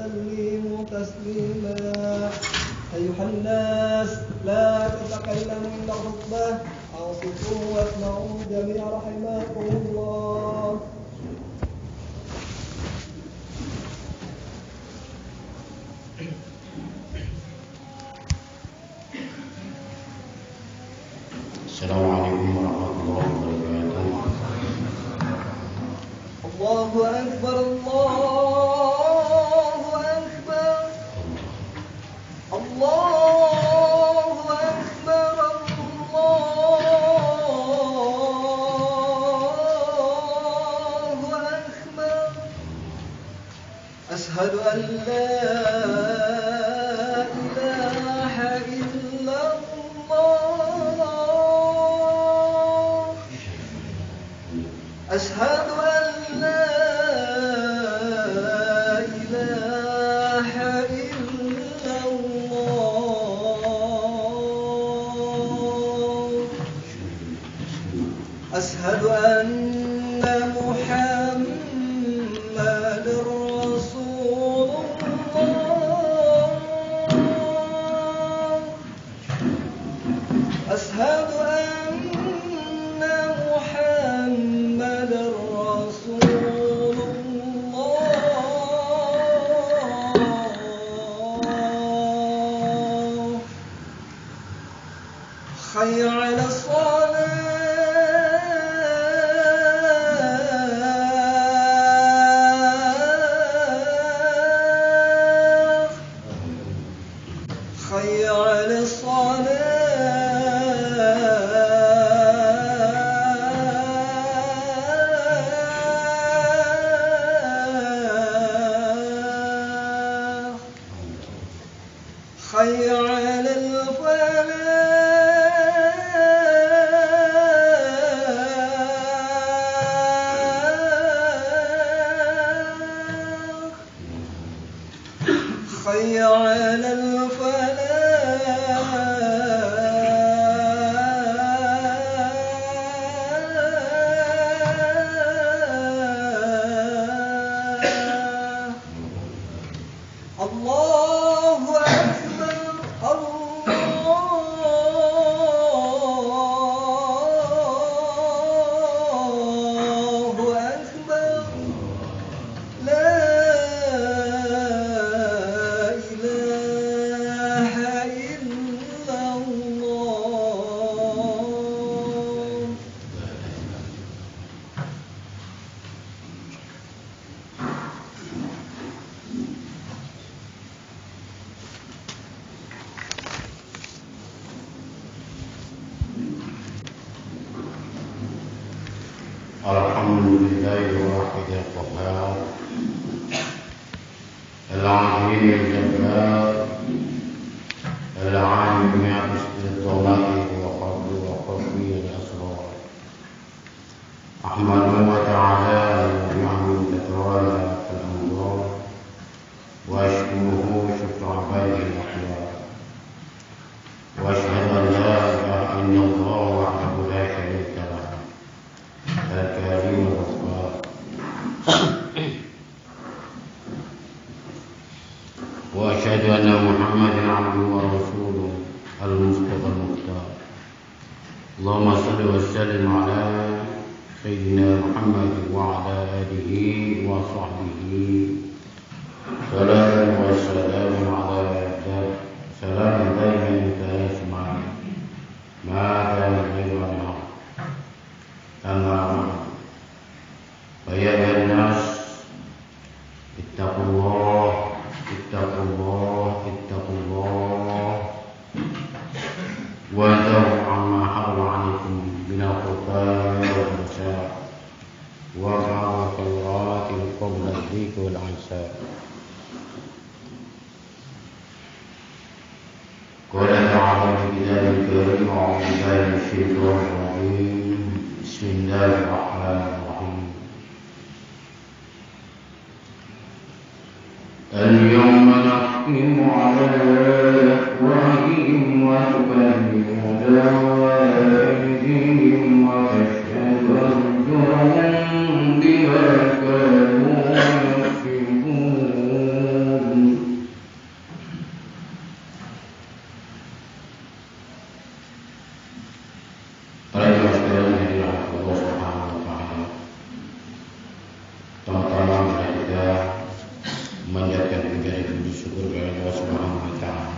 وسلموا تسليما. أيها الناس لا تتكلموا إلا الخطبة، أنصتوا واسمعوا جميعا رحمكم الله. السلام عليكم ورحمة الله وبركاته. الله أكبر الله أكبر الله أكبر الله أكبر. أشهد أن لا إله إلا الله. أشهد أن لا إله إلا الله. أشهد أن محمد رسول الله. أشهد أن محمد رسول الله. حي على الصلاة. حي على الصلاة. حي على الفلاح. حي على الفلاح. الله أكبر الله أكبر. لا إله إلا الله. الحمد لله الواحد القهار العظيم الجبار العالم بالضلائل وخفي الأسرار. أحمده تعالى بنعمه تتوالى في الأنظار، وأشكره شكر عباده الأخيار، وأشهد أن لا إله إلا الله وحده لا شريك له الكريم الغفار. وأشهد أن محمدا عبده ورسوله المصطفى المختار. اللهم صل وسلم على سيدنا محمد وعلى آله وصحبه. صلاة وسلام على سلام دائما لا يسمع ما كان غير نعم. أما بعد، فيا أيها الناس اتقوا الله اتقوا الله اتقوا الله، وانتهوا عما حرم عليكم من الخطايا والنساء وافعلوا الخيرات قبل الذكر والعنساء. قال تعالى في كتابه الكريم: أعوذ بالله من الشيطان الرجيم. بسم الله الرحمن الرحيم. اليوم نختم على أفواههم وتكلمنا أيديهم وتشهد أرجلهم بما كانوا يكسبون. memanjatkan menjadi puji syukur kepada Allah Subhanahu wa taala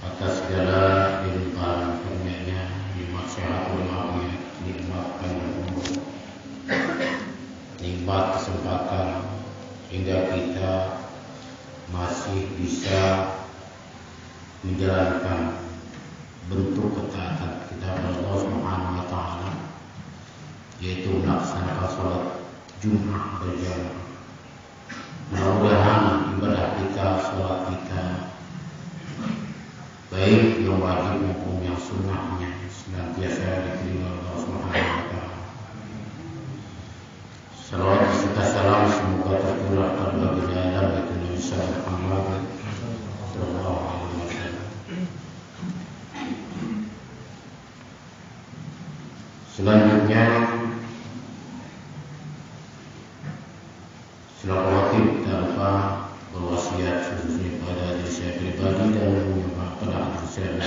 atas segala limpahan karunia-Nya, nikmat sehat walafiat, nikmat panjang umur, nikmat kesempatan hingga kita masih bisa menjalankan bentuk ketaatan kita kepada Allah Subhanahu wa taala, yaitu melaksanakan sholat Jumat berjamaah. Mudah-mudahan ibadah kita, sholat kita, baik yang wajib maupun yang sunnahnya, senantiasa diterima Allah Subhanahu wa taala. Salawat serta salam semoga tercurah pada baginda Nabi Muhammad sallallahu alaihi wasallam. Selanjutnya selaku wakil tak lupa berwasiat khususnya pada diri saya pribadi dan pada diri saya.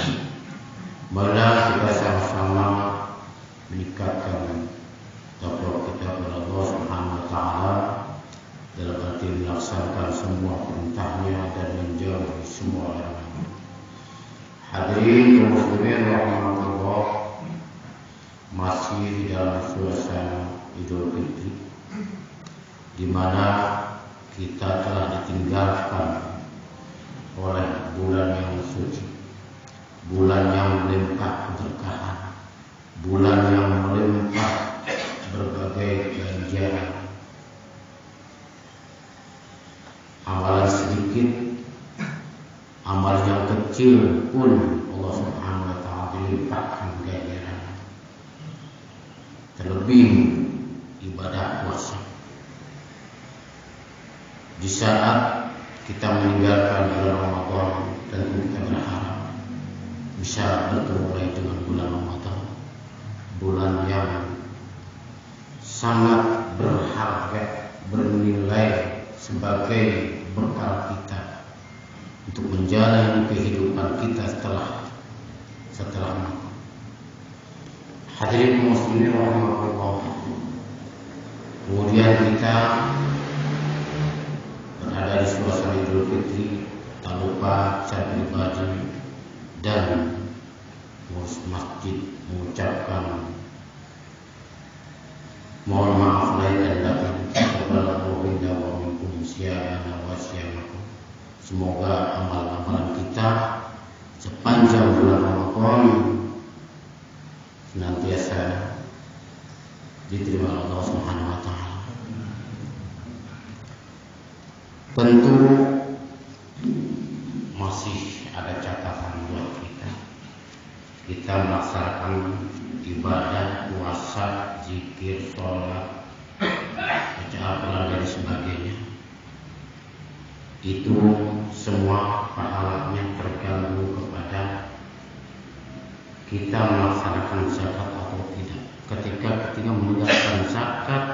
Marilah kita sama-sama meningkatkan takwa kita kepada Allah Subhanahu wa taala dalam arti melaksanakan semua perintahnya dan menjauhi semua larangannya. Hadirin kaum muslimin rahimakumullah, masih di dalam suasana Idul Fitri, di mana kita telah ditinggalkan oleh bulan yang suci, bulan yang melimpah keberkahan, bulan yang melimpah berbagai ganjaran. Amalan sedikit, amal yang kecil pun Allah Subhanahu wa taala dilimpahkan ganjaran. Terlebih ibadah puasa. Di saat kita meninggalkan bulan Ramadan, tentu kita berharap bisa bertemu lagi dengan bulan Ramadan, bulan yang sangat berharga, bernilai sebagai bekal kita untuk menjalani kehidupan kita setelah Ramadan. Hadirin muslimin rahimakumullah, kemudian kita berada di suasana Idul Fitri, tak lupa secara pribadi dan ngurus masjid mengucapkan mohon maaf lahir dan batin kepada Allah wa minkum sya'ana wa sya'anakum. Semoga amal-amalan kita sepanjang bulan Ramadan senantiasa diterima Allah Subhanahu wa taala. Tentu masih ada catatan buat kita. Kita melaksanakan ibadah, puasa, zikir, sholat, baca Al-Quran dan sebagainya. Itu semua pahalanya tergantung kepada kita melaksanakan zakat atau tidak. Ketika meninggalkan zakat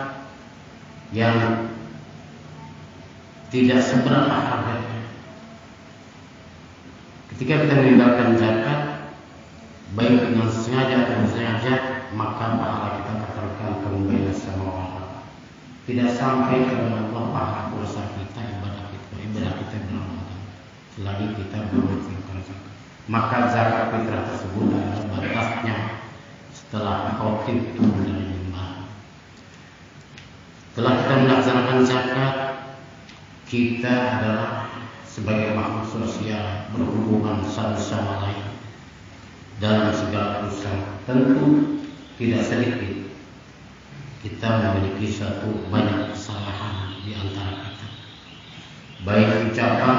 yang tidak seberapa harganya, ketika kita meninggalkan zakat baik dengan sengaja atau tidak sengaja, maka pahala kita tergantung kepada sama Allah. Tidak sampai kepada Allah pahala puasa kita, ibadah kita berapa selagi kita belum menunaikan zakat. Maka zakat fitrah tersebut adalah batasnya setelah khotib turun dari mimbar. Setelah kita melaksanakan zakat, kita adalah sebagai makhluk sosial berhubungan satu sama lain dalam segala urusan. Tentu tidak sedikit kita memiliki suatu banyak kesalahan di antara kita, baik ucapan,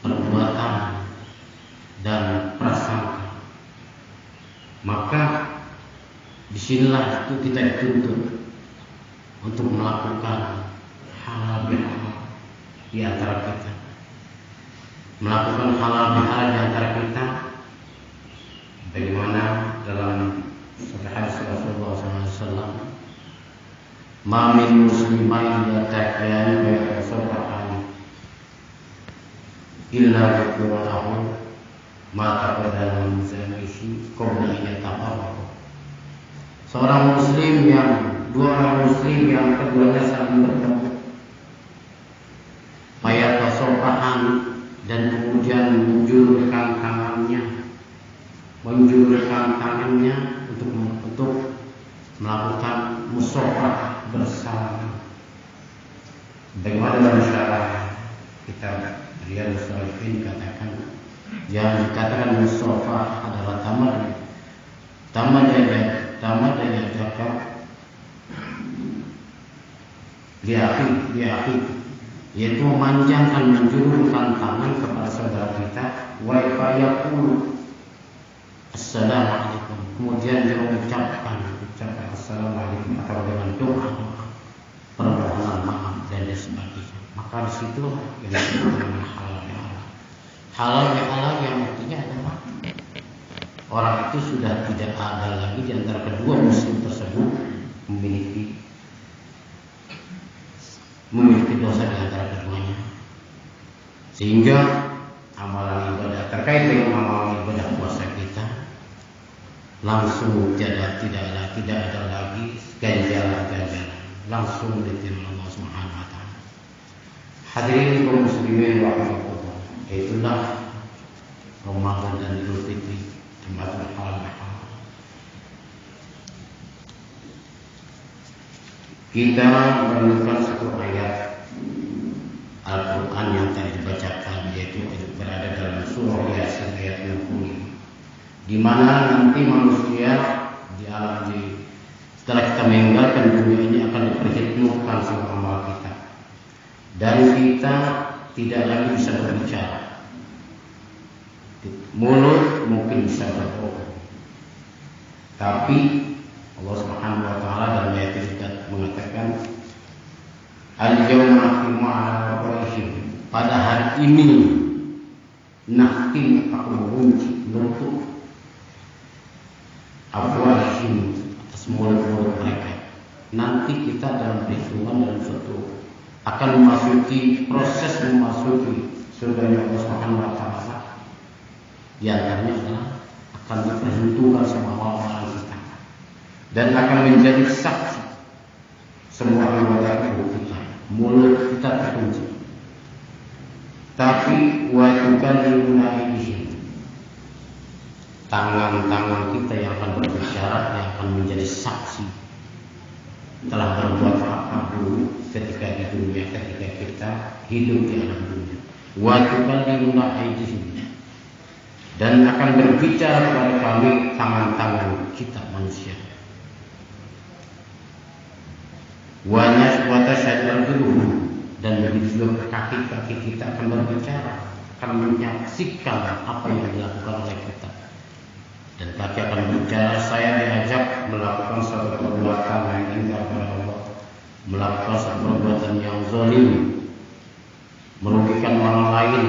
perbuatan, dan prasangka. Maka disinilah itu kita dituntut untuk melakukan halal bihalal di antara kita, melakukan halal bihalal di antara kita. Bagaimana dalam hadis Rasulullah SAW, "Ma min muslimin yataqiyan wa yatasaddaqan illa yaqulu ma taqaddama min zambihi qabla an yatafarraqu." Dua orang muslim yang keduanya saling bertemu, dan kemudian menjulurkan tangannya untuk melakukan musafah bersama. Bagaimana dalam syarah kitab Riyadhus Shalihin katakan, yang dikatakan musafah adalah tamadanya liaqi, yaitu memanjangkan, menjulurkan tangan kepada saudara kita, wa yaqulu assalamualaikum, kemudian dia mengucapkan assalamualaikum atau dengan doa permohonan maaf dan sebagainya. Maka di situ yang disebut dengan halal yang artinya adalah orang itu sudah tidak ada lagi di antara kedua muslim tersebut memiliki dosa di antara keduanya, sehingga amalan ibadah terkait dengan amalan ibadah puasa kita langsung tidak ada lagi ganjaran, langsung diterima Allah Subhanahu wa taala. Hadirin kaum muslimin rahimakumullah, itulah Ramadan dan Idul Fitri, Jumatul Haram. Kita menemukan satu ayat Al-Quran yang tadi dibacakan, yaitu berada dalam surah Yasin ayat 60, di mana nanti manusia setelah kita meninggalkan dunia ini akan diperhitungkan sama amal kita, dan kita tidak lagi bisa berbicara. Mulut mungkin bisa berbohong, tapi Allah Subhanahu wa taala dalam ayat ini mengatakan, al-yawma nakhtimu 'ala afwahihim, pada hari ini nakhtim, aku mengunci, menutup afwahihim, atas mulut-mulut mereka. Nanti kita dalam perhitungan dalam suatu akan proses memasuki surga Allah Subhanahu wa taala. Di antaranya adalah akan diperhitungkan semua amalan kita dan akan menjadi saksi semua ibadah kita. Mulut kita terkunci, tapi wajibkan diunaidihim, tangan-tangan kita yang akan berbicara, yang akan menjadi saksi telah berbuat apa dulu ketika di dunia, ketika kita hidup di alam dunia. Wajibkan diunaidihim, dan akan berbicara kepada kami tangan-tangan kita manusia. Dan begitu juga kaki-kaki kita akan berbicara, akan menyaksikan apa yang dilakukan oleh kita. Dan kaki akan berbicara, saya diajak melakukan suatu perbuatan yang indah kepada Allah, melakukan suatu perbuatan yang zalim, merugikan orang lain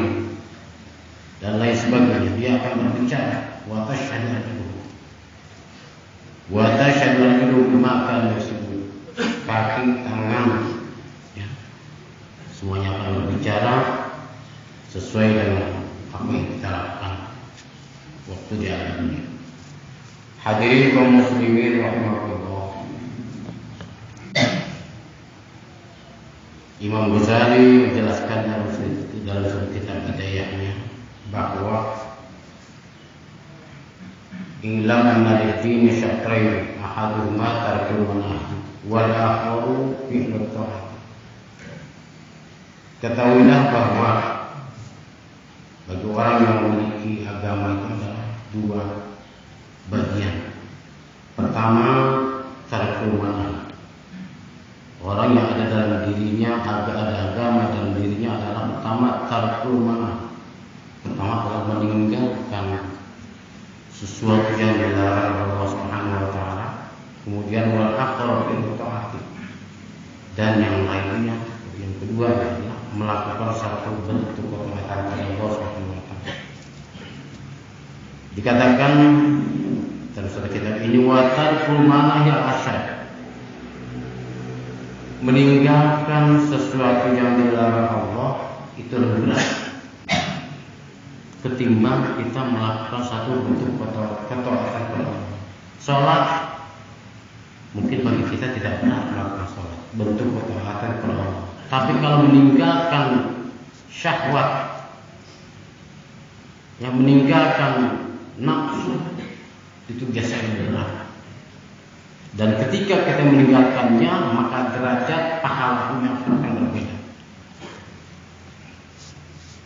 dan lain sebagainya. Dia akan berbicara, wa tashhadu arjuluhum bima kanu yaksibun, kaki, tangan, ya, semuanya akan berbicara sesuai dengan apa yang kita lakukan waktu di alam dunia. Hadirin kaum muslimin rahimakumullah, Imam Ghazali menjelaskan dalam kitab Hidayahnya bahwa ilam anna lid-dini syatrayn, ahaduhuma tarkul manahi wal akharu fi'lut ta'at. Ketahuilah bahwa bagi orang yang memiliki agama itu adalah dua bagian. Pertama, tarkul manahi, orang yang ada dalam dirinya ada agama dalam dirinya adalah pertama tarkul manahi, pertama adalah meninggalkan sesuatu yang dilarang Allah Subhanahu wa taala, kemudian wal akhar bil taati, dan yang lainnya, yang kedua adalah melakukan satu bentuk ketaatan kepada Allah Subhanahu wa taala. Dikatakan dalam surat kitab ini, wa tarkul manahi asyad, meninggalkan sesuatu yang dilarang Allah itu lebih berat ketimbang kita melakukan satu bentuk ketaatan kepada Allah. Sholat mungkin bagi kita tidak berat melakukan sholat, bentuk ketaatan kepada Allah. Tapi kalau meninggalkan syahwat yang meninggalkan nafsu itu biasanya berat. Dan ketika kita meninggalkannya, maka derajat pahalanya akan berbeda.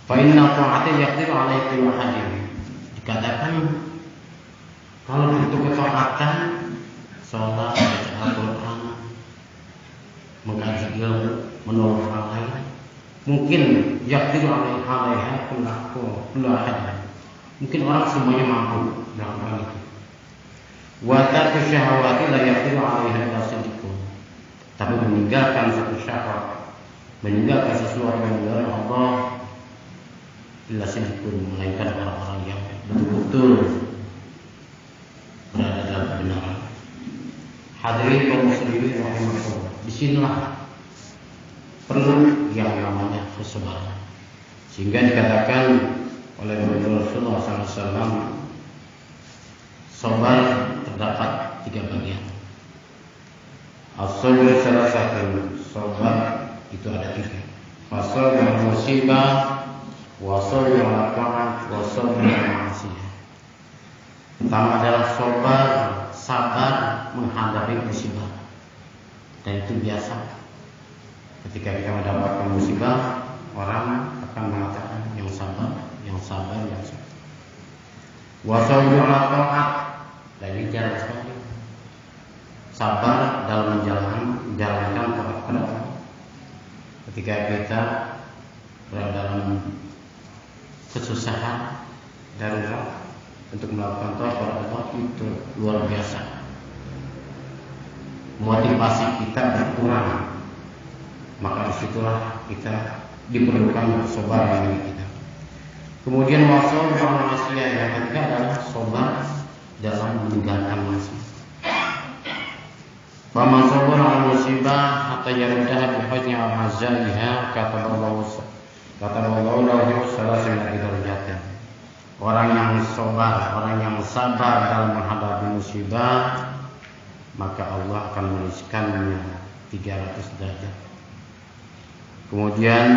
Fa inna ta'ata yaqdiru 'alaihi kullu ahadin. Dikatakan kalau itu ketaatan, sholat, baca Al-Quran, mengkaji ilmu, menolong orang lain, mungkin yaqdiru 'alaiha kullu ahadin. Mungkin orang semuanya mampu dalam hal itu. Wa tarku syahawati la yaqdiru 'alaiha illa sidqun. Tapi meninggalkan satu syahwat, meninggalkan sesuatu yang dilarang Allah, illa sidqun, melainkan orang-orang yang betul-betul berada dalam kebenaran. Hadirin kaum muslimin rahimakumullah. Disinilah perlu yang namanya kesabaran. Sehingga dikatakan oleh Rasulullah SAW, sabar terdapat 3 bagian. As-sabr salasatun, sabar itu ada 3. Fasabr musibah, wa sabr al-ta'at, wa sabr al-ma'siyah. Pertama adalah sabar menghadapi musibah. Dan itu biasa. Ketika kita mendapatkan musibah, orang akan mengatakan yang sabar, yang sabar, yang sabar. Wa sabr al-ta'at, dan ini jarang sekali. Sabar dalam menjalankan taat kepada Allah. Ketika kita berada dalam kesusahan, darurat, untuk melakukan taat kepada Allah, itu luar biasa. Motivasi kita berkurang, maka disitulah kita diperlukan kesabaran bagi kita. Kemudian wasol maksiat, yang ketiga adalah sabar dalam meninggalkan maksiat. Faman sabara 'ala musibah hatta yaruddaha bi husni al-hazaiha kataballahu lahu salasin darajatin. Orang yang sabar dalam menghadapi musibah, maka Allah akan menuliskannya 300 derajat. Kemudian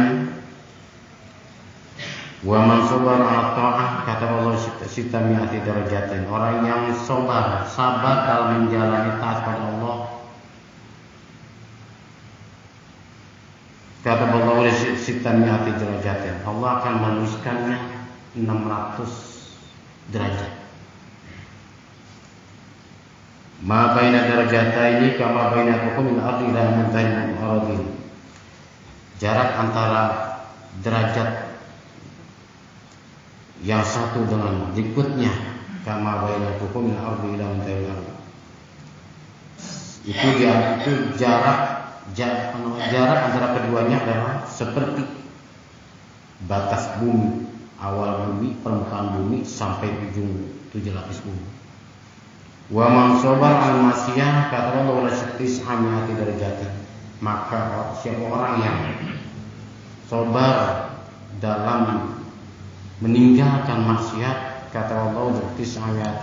wa man sabara 'ala ta'ah kataballahu sitami'ati darajatin. Orang yang sabar dalam menjalani taat kepada Allah, kata Allah sitami'ati darajatin, Allah akan menuliskannya 600 derajat. Ma baina darajataini kama baina tukumil ardi ila muntahil ardi. Jarak antara derajat yang satu dengan berikutnya, kama baina tukumil ardi ila muntahil ardi. Itu jarak antara keduanya adalah seperti batas bumi, awal bumi, permukaan bumi sampai ujung 7 lapis bumi. Wa man sabar al masiyah kata Allah la syattis hamiyati darajatin. Maka siapa orang yang sabar dalam meninggalkan maksiat, kata Allah hamiyati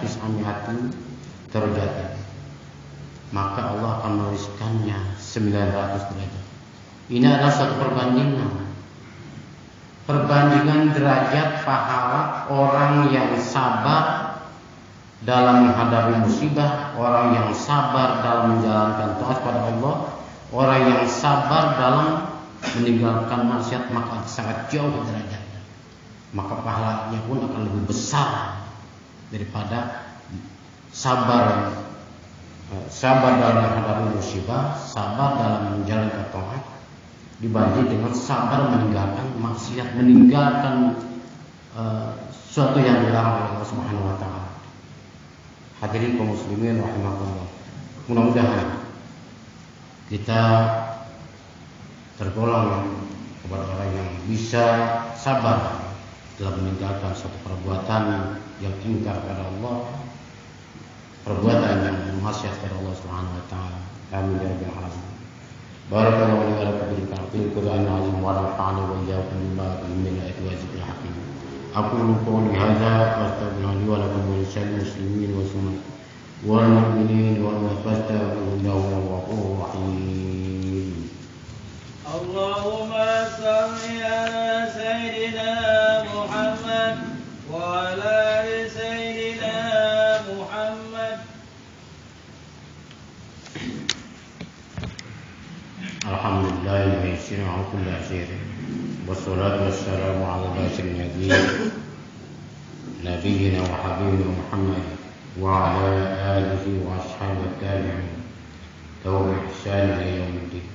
darajatin, maka Allah akan menuliskannya 900 derajat. Ini adalah satu perbandingan derajat pahala orang yang sabar dalam menghadapi musibah, orang yang sabar dalam menjalankan taat pada Allah, orang yang sabar dalam meninggalkan maksiat, maka sangat jauh derajatnya. Maka pahalanya pun akan lebih besar daripada sabar dalam menghadapi musibah, sabar dalam menjalankan taat, dibanding dengan sabar meninggalkan maksiat, meninggalkan sesuatu yang dilarang oleh Allah Subhanahu wa taala. Hadirin kaum muslimin rahimakumullah. Mudah-mudahan kita tergolong kepada orang yang bisa sabar dalam meninggalkan suatu perbuatan yang ingkar kepada Allah, perbuatan yang maksiat kepada Allah Subhanahu wa taala. Amin ya rabbal alamin. Barakallahu li wa lakum bil Qur'anil azim wa nafa'ani wa iyyakum bima fihi min ayati wa zikril hakim. Aqulu qawli hadza wa astaghfirullaha li wa lakum wa lisa'il muslimin wal mu'minin wal mufastaghfiruhu wa ghafurur rahim. Allahumma salli ala sayyidina Muhammad wa يسر عن كل عسير والصلاة والسلام على بشر النبي نبينا وحبيبنا محمد وعلى آله وأصحابه التابعين له بإحسان إلى يوم الدين.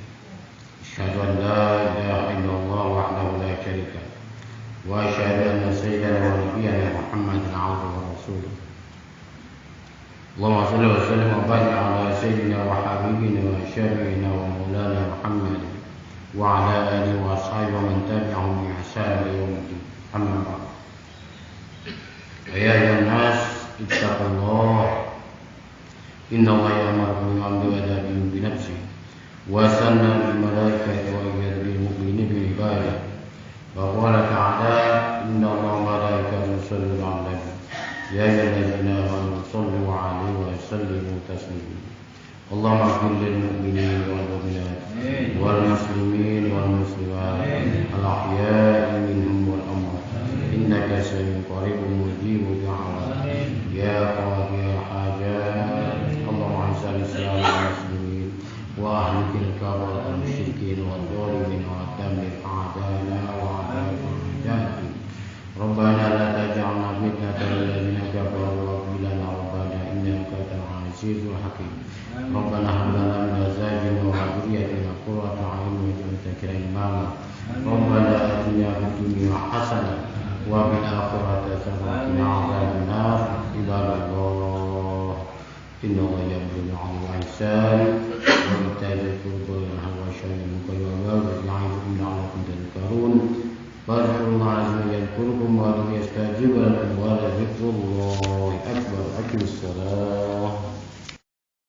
أشهد أن لا إله إلا الله وحده لا شريك له وأشهد أن سيدنا ونبينا محمدا عبده ورسوله. اللهم صل وسلم وبارك على سيدنا وحبيبنا وشفيعنا ومولانا محمد وعلى آله وأصحابه ومن تبعهم بإحسان إلى يوم الدين. أما بعد. يا أيها الناس اتقوا الله إن الله يأمر بالعدل والإحسان بنفسه وثنى بالملائكة وأيد بالمؤمنين بعباده وقال تعالى إن الله وملائكته يصلون على النبي يا أيها الذين آمنوا صلوا عليه وسلموا تسليما. اللهم اغفر للمؤمنين والمؤمنات والمسلمين والمسلمات الأحياء منهم والأموات إنك سميع قريب مجيب دعوات يا قاضي الحاجات. اللهم أعز الإسلام والمسلمين وأهلك الكفرة المشركين والظالمين ودمر أعداءنا وأعداء أعدائك. ربنا لا تجعلنا فتنة للذين كفروا واغفر لنا ربنا إنك أنت العزيز الحكيم. ربنا هب لنا من أزواجنا وذريتنا قرة أعين واجعلنا إماما. ربنا آتنا في الدنيا حسنة وفي الآخرة حسنة وقنا عذاب النار. عباد الله إن الله يأمر بالعدل والإحسان وإيتاء ذي القربى وينهى عن المنكر والبغي يعظكم لعلكم تذكرون. فاذكروا الله عز وجل يذكركم ويستجيب لكم ولذكر الله أكبر. أقم الصلاة.